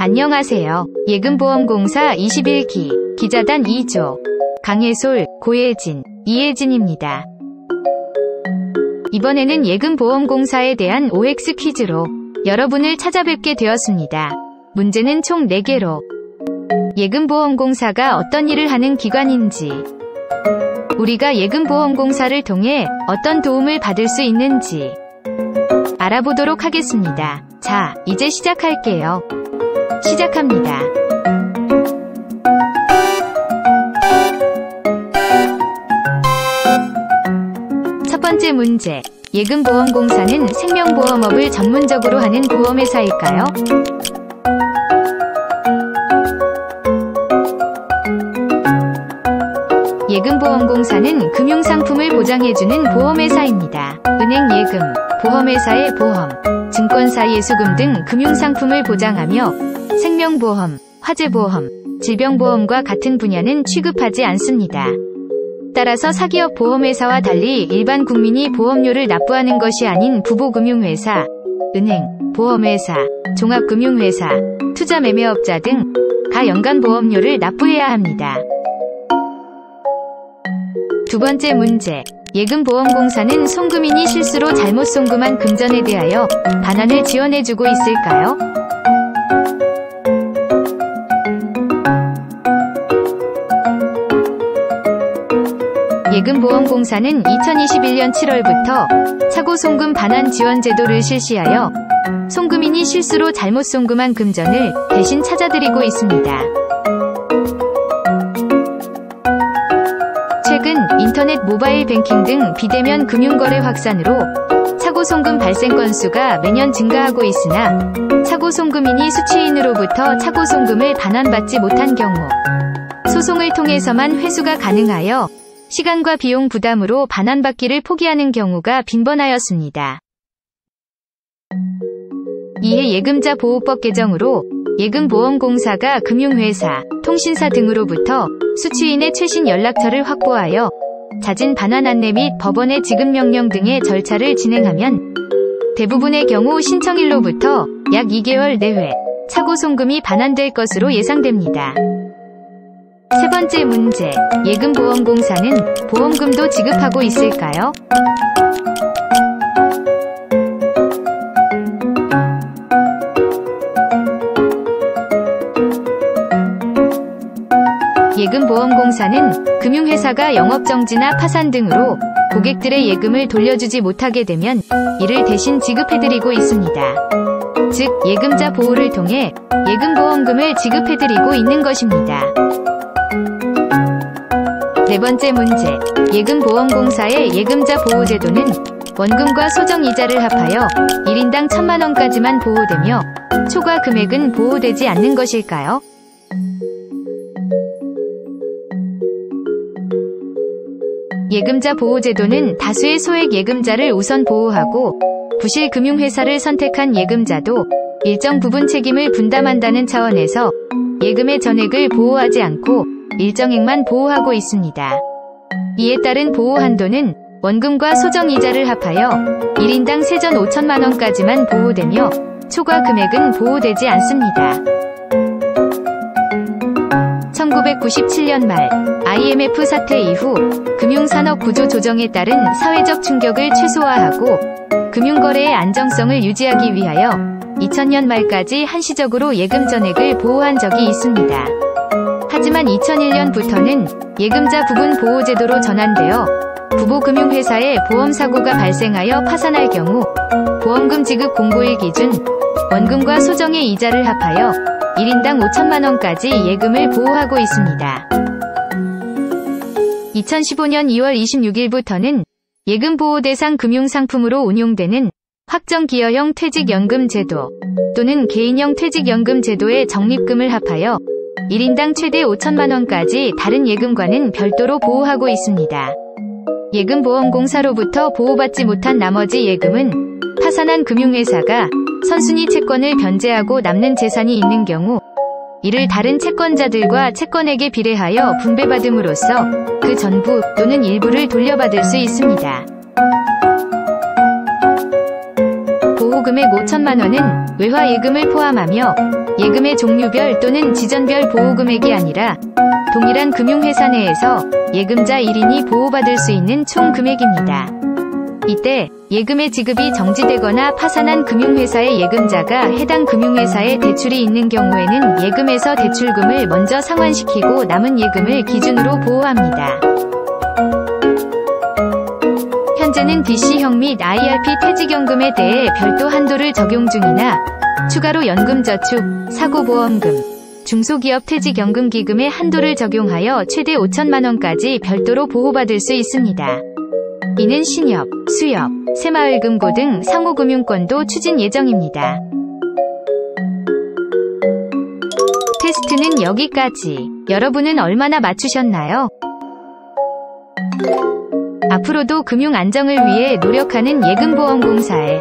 안녕하세요. 예금보험공사 21기 기자단 2조 강혜솔, 고예진, 이혜진입니다. 이번에는 예금보험공사에 대한 OX 퀴즈로 여러분을 찾아뵙게 되었습니다. 문제는 총 4개로 예금보험공사가 어떤 일을 하는 기관인지, 우리가 예금보험공사를 통해 어떤 도움을 받을 수 있는지 알아보도록 하겠습니다. 자, 이제 시작할게요. 시작합니다. 첫 번째 문제. 예금보험공사는 생명보험업을 전문적으로 하는 보험회사일까요? 예금보험공사는 금융상품을 보장해주는 보험회사입니다. 은행 예금, 보험회사의 보험, 증권사 예수금 등 금융상품을 보장하며 생명보험, 화재보험, 질병보험과 같은 분야는 취급하지 않습니다. 따라서 사기업 보험회사와 달리 일반 국민이 보험료를 납부하는 것이 아닌 부보금융회사, 은행, 보험회사, 종합금융회사, 투자매매업자 등 가연간 보험료를 납부해야 합니다. 두 번째 문제. 예금보험공사는 송금인이 실수로 잘못 송금한 금전에 대하여 반환을 지원해주고 있을까요? 예금보험공사는 2021년 7월부터 차고송금 반환 지원 제도를 실시하여 송금인이 실수로 잘못 송금한 금전을 대신 찾아드리고 있습니다. 최근 인터넷 모바일 뱅킹 등 비대면 금융거래 확산으로 차고송금 발생 건수가 매년 증가하고 있으나 차고송금인이 수취인으로부터 차고송금을 반환받지 못한 경우 소송을 통해서만 회수가 가능하여 시간과 비용 부담으로 반환받기를 포기하는 경우가 빈번하였습니다. 이에 예금자 보호법 개정으로 예금보험공사가 금융회사, 통신사 등으로부터 수취인의 최신 연락처를 확보하여 자진 반환 안내 및 법원의 지급명령 등의 절차를 진행하면 대부분의 경우 신청일로부터 약 2개월 내외 차고송금이 반환될 것으로 예상됩니다. 세 번째 문제. 예금보험공사는 보험금도 지급하고 있을까요? 예금보험공사는 금융회사가 영업정지나 파산 등으로 고객들의 예금을 돌려주지 못하게 되면 이를 대신 지급해드리고 있습니다. 즉, 예금자 보호를 통해 예금보험금을 지급해드리고 있는 것입니다. 네 번째 문제. 예금보험공사의 예금자 보호제도는 원금과 소정이자를 합하여 1인당 1,000만원까지만 보호되며 초과 금액은 보호되지 않는 것일까요? 예금자 보호제도는 다수의 소액 예금자를 우선 보호하고 부실 금융회사를 선택한 예금자도 일정 부분 책임을 분담한다는 차원에서 예금의 전액을 보호하지 않고 일정액만 보호하고 있습니다. 이에 따른 보호 한도는 원금과 소정이자를 합하여 1인당 세전 5천만원까지만 보호되며 초과 금액은 보호되지 않습니다. 1997년 말 IMF 사태 이후 금융산업 구조 조정에 따른 사회적 충격을 최소화하고 금융거래의 안정성을 유지하기 위하여 2000년 말까지 한시적으로 예금 전액을 보호한 적이 있습니다. 하지만 2001년부터는 예금자 부분 보호제도로 전환되어 부보금융회사의 보험사고가 발생하여 파산할 경우 보험금 지급 공고일 기준 원금과 소정의 이자를 합하여 1인당 5천만원까지 예금을 보호하고 있습니다. 2015년 2월 26일부터는 예금보호 대상 금융상품으로 운용되는 확정기여형 퇴직연금 제도 또는 개인형 퇴직연금 제도의 적립금을 합하여 1인당 최대 5천만원까지 다른 예금과는 별도로 보호하고 있습니다. 예금보험공사로부터 보호받지 못한 나머지 예금은 파산한 금융회사가 선순위 채권을 변제하고 남는 재산이 있는 경우 이를 다른 채권자들과 채권액에 비례하여 분배받음으로써 그 전부 또는 일부를 돌려받을 수 있습니다. 보호금액 5천만원은 외화예금을 포함하며 예금의 종류별 또는 지전별 보호금액이 아니라 동일한 금융회사 내에서 예금자 1인이 보호받을 수 있는 총 금액입니다. 이때 예금의 지급이 정지되거나 파산한 금융회사의 예금자가 해당 금융회사에 대출이 있는 경우에는 예금에서 대출금을 먼저 상환시키고 남은 예금을 기준으로 보호합니다. 현재는 DC형 및 IRP 퇴직연금에 대해 별도 한도를 적용 중이나 추가로 연금저축, 사고보험금, 중소기업 퇴직연금기금의 한도를 적용하여 최대 5천만원까지 별도로 보호받을 수 있습니다. 이는 신협, 수협, 새마을금고 등 상호금융권도 추진 예정입니다. 테스트는 여기까지. 여러분은 얼마나 맞추셨나요? 앞으로도 금융 안정을 위해 노력하는 예금보험공사에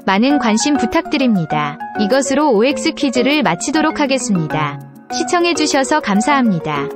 많은 관심 부탁드립니다. 이것으로 OX 퀴즈를 마치도록 하겠습니다. 시청해주셔서 감사합니다.